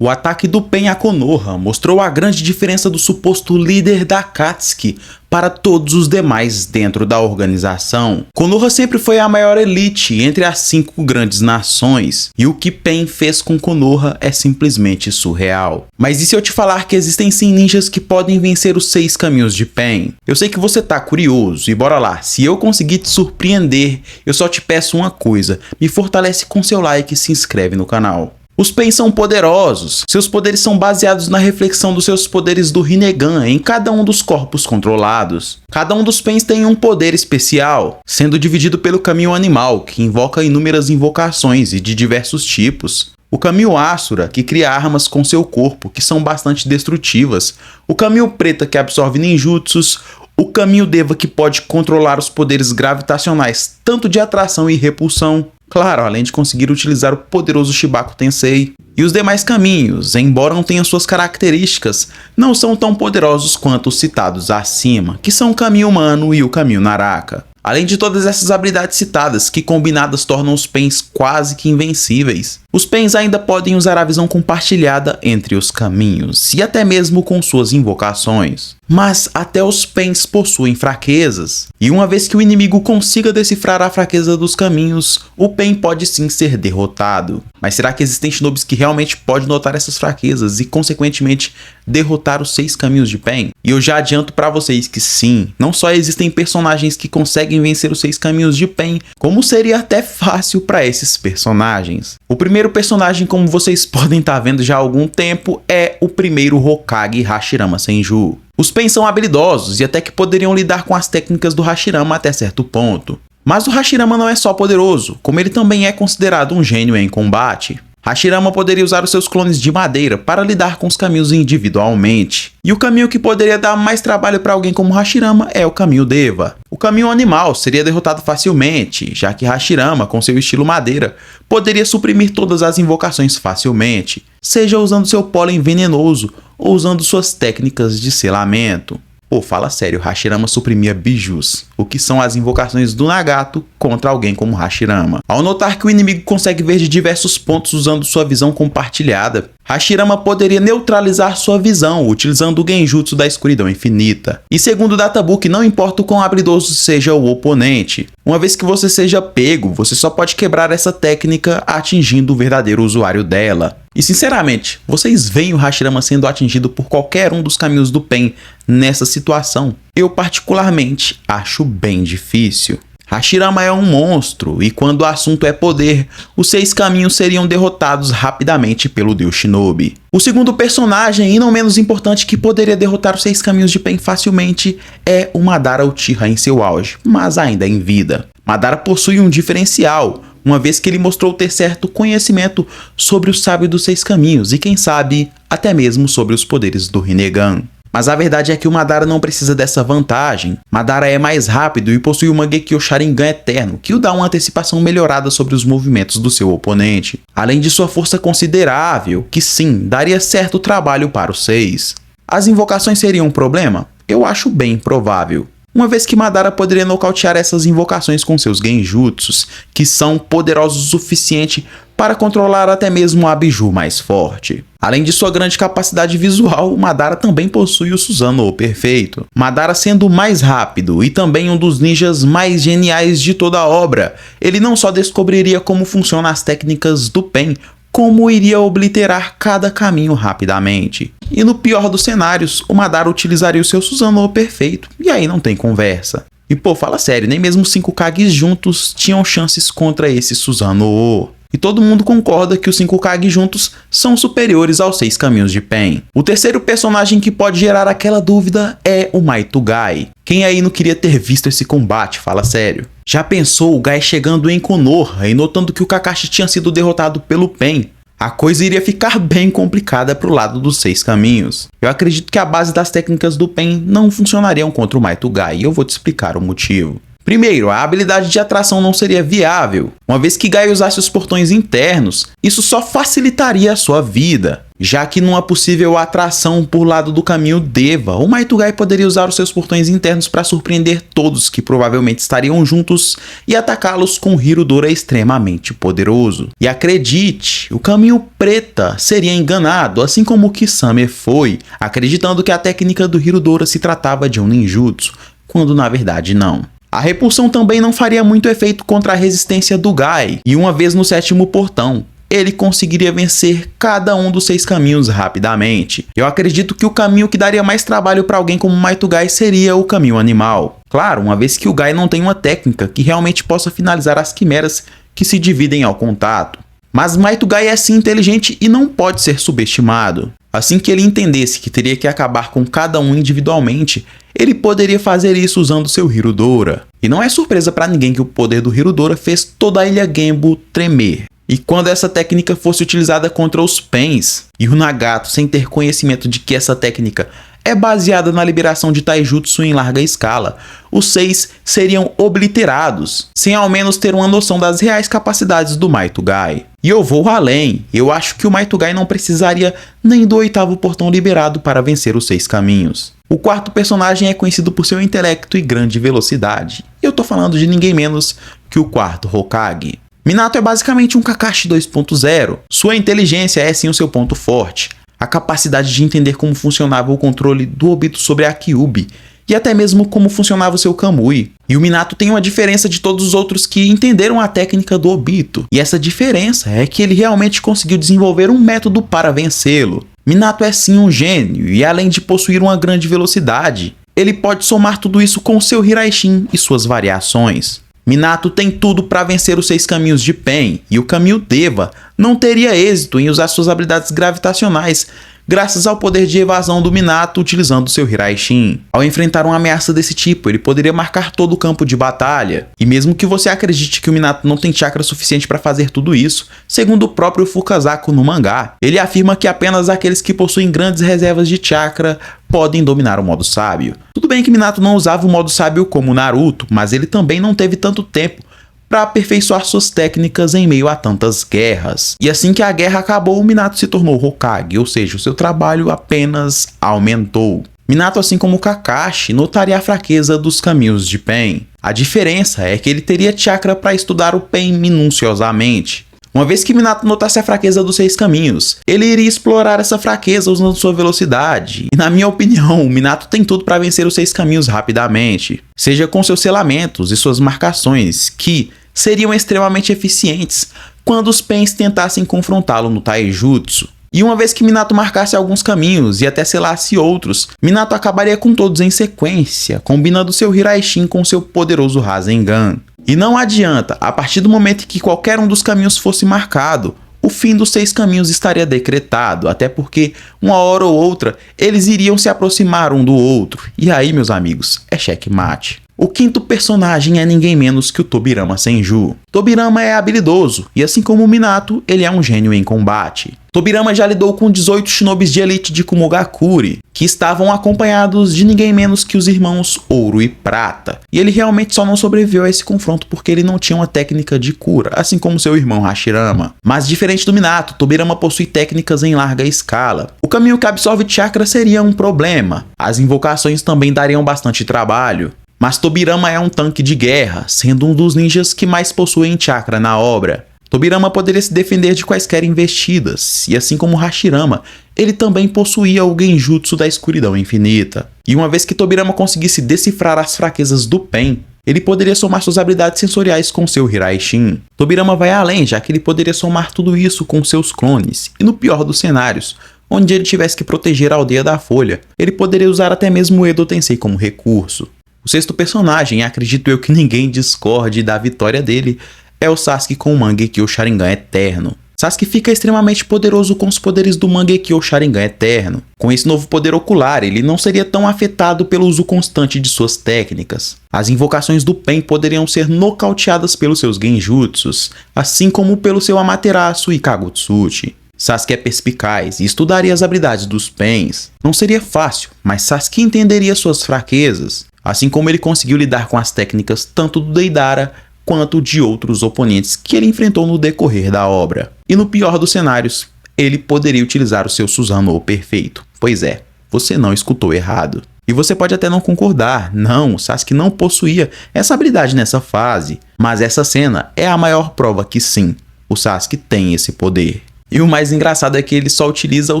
O ataque do Pen a Konoha mostrou a grande diferença do suposto líder da Akatsuki para todos os demais dentro da organização. Konoha sempre foi a maior elite entre as 5 grandes nações, e o que Pen fez com Konoha é simplesmente surreal. Mas e se eu te falar que existem sim ninjas que podem vencer os 6 caminhos de Pen? Eu sei que você tá curioso, e bora lá, se eu conseguir te surpreender, eu só te peço uma coisa: me fortalece com seu like e se inscreve no canal. Os Pen são poderosos, seus poderes são baseados na reflexão dos seus poderes do Rinnegan em cada um dos corpos controlados. Cada um dos Pens tem um poder especial, sendo dividido pelo caminho animal, que invoca inúmeras invocações e de diversos tipos. O caminho Asura, que cria armas com seu corpo, que são bastante destrutivas. O caminho Preta, que absorve ninjutsus. O caminho Deva, que pode controlar os poderes gravitacionais, tanto de atração e repulsão. Claro, além de conseguir utilizar o poderoso Shibaku Tensei. E os demais caminhos, embora não tenham suas características, não são tão poderosos quanto os citados acima, que são o caminho humano e o caminho Naraka. Além de todas essas habilidades citadas, que combinadas tornam os Pens quase que invencíveis, os Pens ainda podem usar a visão compartilhada entre os caminhos, e até mesmo com suas invocações. Mas até os Pens possuem fraquezas, e uma vez que o inimigo consiga decifrar a fraqueza dos caminhos, o Pen pode sim ser derrotado. Mas será que existem shinobis que realmente podem notar essas fraquezas e consequentemente derrotar os 6 caminhos de Pen? E eu já adianto pra vocês que sim, não só existem personagens que conseguem vencer os 6 caminhos de Pen, como seria até fácil para esses personagens. O primeiro personagem, como vocês podem estar vendo já há algum tempo, é o primeiro Hokage Hashirama Senju. Os Pen são habilidosos e até que poderiam lidar com as técnicas do Hashirama até certo ponto. Mas o Hashirama não é só poderoso, como ele também é considerado um gênio em combate. Hashirama poderia usar os seus clones de madeira para lidar com os caminhos individualmente. E o caminho que poderia dar mais trabalho para alguém como Hashirama é o caminho Deva. O caminho animal seria derrotado facilmente, já que Hashirama, com seu estilo madeira, poderia suprimir todas as invocações facilmente, seja usando seu pólen venenoso ou usando suas técnicas de selamento. Pô, fala sério, Hashirama suprimia bijus, o que são as invocações do Nagato contra alguém como Hashirama. Ao notar que o inimigo consegue ver de diversos pontos usando sua visão compartilhada, Hashirama poderia neutralizar sua visão utilizando o Genjutsu da escuridão infinita. E segundo o Databook, não importa o quão habilidoso seja o oponente, uma vez que você seja pego, você só pode quebrar essa técnica atingindo o verdadeiro usuário dela. E sinceramente, vocês veem o Hashirama sendo atingido por qualquer um dos caminhos do Pen nessa situação? Eu particularmente acho bem difícil. Hashirama é um monstro, e quando o assunto é poder, os 6 caminhos seriam derrotados rapidamente pelo Deus Shinobi. O segundo personagem, e não menos importante, que poderia derrotar os 6 caminhos de Pen facilmente é o Madara Uchiha em seu auge, mas ainda em vida. Madara possui um diferencial, uma vez que ele mostrou ter certo conhecimento sobre o sábio dos 6 caminhos e quem sabe, até mesmo sobre os poderes do Rinnegan. Mas a verdade é que o Madara não precisa dessa vantagem. Madara é mais rápido e possui o Mangekyo Sharingan Eterno, que o dá uma antecipação melhorada sobre os movimentos do seu oponente. Além de sua força considerável, que sim, daria certo trabalho para os 6. As invocações seriam um problema? Eu acho bem provável. Uma vez que Madara poderia nocautear essas invocações com seus genjutsus, que são poderosos o suficiente para controlar até mesmo a biju mais forte. Além de sua grande capacidade visual, Madara também possui o Susanoo perfeito. Madara sendo o mais rápido e também um dos ninjas mais geniais de toda a obra, ele não só descobriria como funcionam as técnicas do Pen, como iria obliterar cada caminho rapidamente. E no pior dos cenários, o Madara utilizaria o seu Susanoo perfeito, e aí não tem conversa. E pô, fala sério, nem mesmo 5 Kages juntos tinham chances contra esse Susanoo. E todo mundo concorda que os 5 Kage juntos são superiores aos 6 caminhos de Pen. O terceiro personagem que pode gerar aquela dúvida é o Maito Gai. Quem aí não queria ter visto esse combate, fala sério? Já pensou o Gai chegando em Konoha e notando que o Kakashi tinha sido derrotado pelo Pen? A coisa iria ficar bem complicada pro lado dos 6 caminhos. Eu acredito que a base das técnicas do Pen não funcionariam contra o Maito Gai e eu vou te explicar o motivo. Primeiro, a habilidade de atração não seria viável. Uma vez que Guy usasse os portões internos, isso só facilitaria a sua vida. Já que numa possível atração por lado do caminho Deva, o Might Guy poderia usar os seus portões internos para surpreender todos que provavelmente estariam juntos e atacá-los com um Hirudora extremamente poderoso. E acredite, o caminho Preta seria enganado, assim como o Kisame foi, acreditando que a técnica do Hirudora se tratava de um ninjutsu, quando na verdade não. A repulsão também não faria muito efeito contra a resistência do Guy, e uma vez no 7º portão, ele conseguiria vencer cada um dos 6 caminhos rapidamente. Eu acredito que o caminho que daria mais trabalho para alguém como Might Guy seria o caminho animal. Claro, uma vez que o Guy não tem uma técnica que realmente possa finalizar as quimeras que se dividem ao contato. Mas Might Guy é sim inteligente e não pode ser subestimado. Assim que ele entendesse que teria que acabar com cada um individualmente, ele poderia fazer isso usando seu Hirudora. E não é surpresa para ninguém que o poder do Hirudora fez toda a ilha Genbu tremer. E quando essa técnica fosse utilizada contra os Pains, e o Nagato, sem ter conhecimento de que essa técnica é baseada na liberação de taijutsu em larga escala, os 6 seriam obliterados, sem ao menos ter uma noção das reais capacidades do Might Guy. E eu vou além, eu acho que o Might Guy não precisaria nem do 8º portão liberado para vencer os 6 caminhos. O 4º personagem é conhecido por seu intelecto e grande velocidade. Eu tô falando de ninguém menos que o 4º Hokage. Minato é basicamente um Kakashi 2.0. Sua inteligência é sim o seu ponto forte. A capacidade de entender como funcionava o controle do Obito sobre a Kyuubi, e até mesmo como funcionava o seu Kamui. E o Minato tem uma diferença de todos os outros que entenderam a técnica do Obito. E essa diferença é que ele realmente conseguiu desenvolver um método para vencê-lo. Minato é sim um gênio, e além de possuir uma grande velocidade, ele pode somar tudo isso com seu Hiraishin e suas variações. Minato tem tudo para vencer os 6 caminhos de Pain, e o caminho Deva não teria êxito em usar suas habilidades gravitacionais, graças ao poder de evasão do Minato utilizando seu Hiraishin. Ao enfrentar uma ameaça desse tipo, ele poderia marcar todo o campo de batalha. E mesmo que você acredite que o Minato não tem chakra suficiente para fazer tudo isso, segundo o próprio Fukasaku no mangá, ele afirma que apenas aqueles que possuem grandes reservas de chakra podem dominar o modo sábio. Tudo bem que Minato não usava o modo sábio como Naruto, mas ele também não teve tanto tempo para aperfeiçoar suas técnicas em meio a tantas guerras. E assim que a guerra acabou, Minato se tornou Hokage, ou seja, o seu trabalho apenas aumentou. Minato, assim como Kakashi, notaria a fraqueza dos caminhos de Pain. A diferença é que ele teria chakra para estudar o Pain minuciosamente. Uma vez que Minato notasse a fraqueza dos 6 caminhos, ele iria explorar essa fraqueza usando sua velocidade. E na minha opinião, o Minato tem tudo para vencer os 6 caminhos rapidamente. Seja com seus selamentos e suas marcações, que seriam extremamente eficientes quando os Pains tentassem confrontá-lo no taijutsu. E uma vez que Minato marcasse alguns caminhos e até selasse outros, Minato acabaria com todos em sequência, combinando seu Hiraishin com seu poderoso Rasengan. E não adianta, a partir do momento que qualquer um dos caminhos fosse marcado, o fim dos 6 caminhos estaria decretado, até porque uma hora ou outra eles iriam se aproximar um do outro. E aí, meus amigos, é checkmate. O 5º personagem é ninguém menos que o Tobirama Senju. Tobirama é habilidoso, e assim como o Minato, ele é um gênio em combate. Tobirama já lidou com 18 shinobis de elite de Kumogakure, que estavam acompanhados de ninguém menos que os irmãos Ouro e Prata. E ele realmente só não sobreviveu a esse confronto porque ele não tinha uma técnica de cura, assim como seu irmão Hashirama. Mas diferente do Minato, Tobirama possui técnicas em larga escala. O caminho que absorve chakra seria um problema. As invocações também dariam bastante trabalho. Mas Tobirama é um tanque de guerra, sendo um dos ninjas que mais possuem chakra na obra. Tobirama poderia se defender de quaisquer investidas, e assim como Hashirama, ele também possuía o Genjutsu da escuridão infinita. E uma vez que Tobirama conseguisse decifrar as fraquezas do Pain, ele poderia somar suas habilidades sensoriais com seu Hiraishin. Tobirama vai além, já que ele poderia somar tudo isso com seus clones, e no pior dos cenários, onde ele tivesse que proteger a aldeia da Folha, ele poderia usar até mesmo o Edo Tensei como recurso. O 6º personagem, acredito eu que ninguém discorde da vitória dele, é o Sasuke com o Mangekyo Sharingan Eterno. Sasuke fica extremamente poderoso com os poderes do Mangekyo Sharingan Eterno. Com esse novo poder ocular, ele não seria tão afetado pelo uso constante de suas técnicas. As invocações do Pain poderiam ser nocauteadas pelos seus Genjutsus, assim como pelo seu Amaterasu e Kagutsuchi. Sasuke é perspicaz e estudaria as habilidades dos Pains. Não seria fácil, mas Sasuke entenderia suas fraquezas. assim como ele conseguiu lidar com as técnicas tanto do Deidara quanto de outros oponentes que ele enfrentou no decorrer da obra. E no pior dos cenários, ele poderia utilizar o seu Susanoo perfeito. Pois é, você não escutou errado. E você pode até não concordar, não, o Sasuke não possuía essa habilidade nessa fase, mas essa cena é a maior prova que sim, o Sasuke tem esse poder. E o mais engraçado é que ele só utiliza o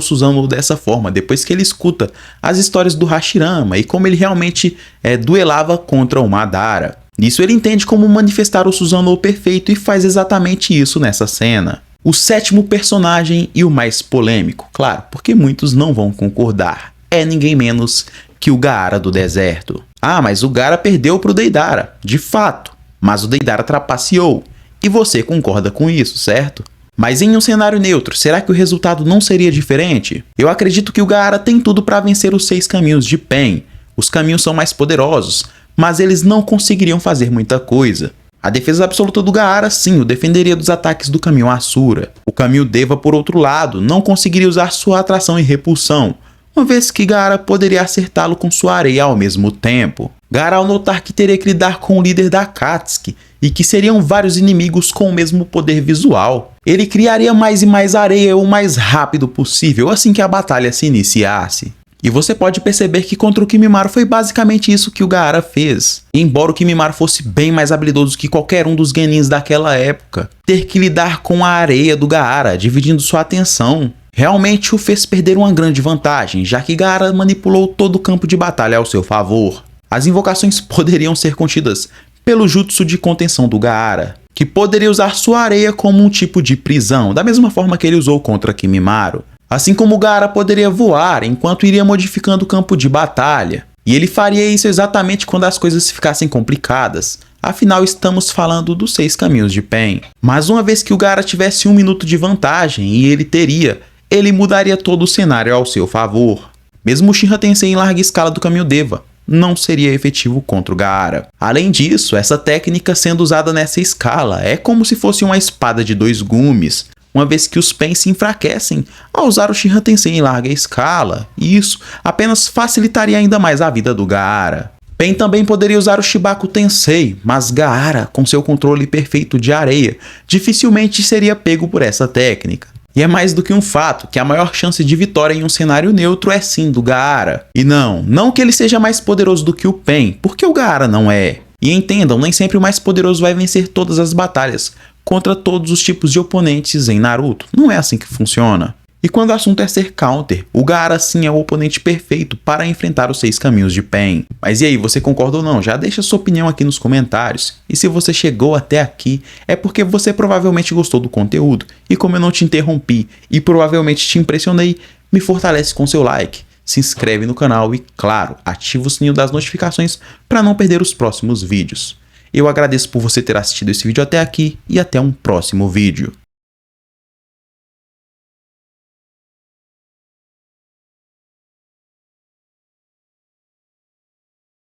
Susanoo dessa forma, depois que ele escuta as histórias do Hashirama e como ele realmente duelava contra o Madara. Nisso ele entende como manifestar o Susanoo perfeito e faz exatamente isso nessa cena. O sétimo personagem e o mais polêmico, claro, porque muitos não vão concordar, é ninguém menos que o Gaara do deserto. Ah, mas o Gaara perdeu pro Deidara, de fato, mas o Deidara trapaceou, e você concorda com isso, certo? Mas em um cenário neutro, será que o resultado não seria diferente? Eu acredito que o Gaara tem tudo para vencer os 6 caminhos de Pen. Os caminhos são mais poderosos, mas eles não conseguiriam fazer muita coisa. A defesa absoluta do Gaara, sim, o defenderia dos ataques do caminho Asura. O caminho Deva, por outro lado, não conseguiria usar sua atração e repulsão, uma vez que Gaara poderia acertá-lo com sua areia ao mesmo tempo. Gaara, ao notar que teria que lidar com o líder da Akatsuki e que seriam vários inimigos com o mesmo poder visual, ele criaria mais e mais areia o mais rápido possível assim que a batalha se iniciasse. E você pode perceber que contra o Kimimaro foi basicamente isso que o Gaara fez. Embora o Kimimaro fosse bem mais habilidoso que qualquer um dos genins daquela época, ter que lidar com a areia do Gaara, dividindo sua atenção, realmente o fez perder uma grande vantagem, já que Gaara manipulou todo o campo de batalha ao seu favor. As invocações poderiam ser contidas pelo jutsu de contenção do Gaara, que poderia usar sua areia como um tipo de prisão, da mesma forma que ele usou contra Kimimaro. Assim como o Gaara poderia voar enquanto iria modificando o campo de batalha. E ele faria isso exatamente quando as coisas ficassem complicadas. Afinal, estamos falando dos 6 caminhos de Pen. Mas uma vez que o Gaara tivesse 1 minuto de vantagem, e ele mudaria todo o cenário ao seu favor. Mesmo o Shinra Tensei em larga escala do caminho Deva não seria efetivo contra o Gaara. Além disso, essa técnica sendo usada nessa escala é como se fosse uma espada de 2 gumes, uma vez que os Pen se enfraquecem ao usar o Shinra Tensei em larga escala, e isso apenas facilitaria ainda mais a vida do Gaara. Pen também poderia usar o Shibaku Tensei, mas Gaara, com seu controle perfeito de areia, dificilmente seria pego por essa técnica. E é mais do que um fato que a maior chance de vitória em um cenário neutro é sim do Gaara. E não que ele seja mais poderoso do que o Pen, porque o Gaara não é. E entendam, nem sempre o mais poderoso vai vencer todas as batalhas contra todos os tipos de oponentes em Naruto. Não é assim que funciona. E quando o assunto é ser counter, o Gaara sim é o oponente perfeito para enfrentar os 6 caminhos de Pen. Mas e aí, você concorda ou não? Já deixa sua opinião aqui nos comentários. E se você chegou até aqui, é porque você provavelmente gostou do conteúdo. E como eu não te interrompi e provavelmente te impressionei, me fortalece com seu like, se inscreve no canal e, claro, ativa o sininho das notificações para não perder os próximos vídeos. Eu agradeço por você ter assistido esse vídeo até aqui e até um próximo vídeo.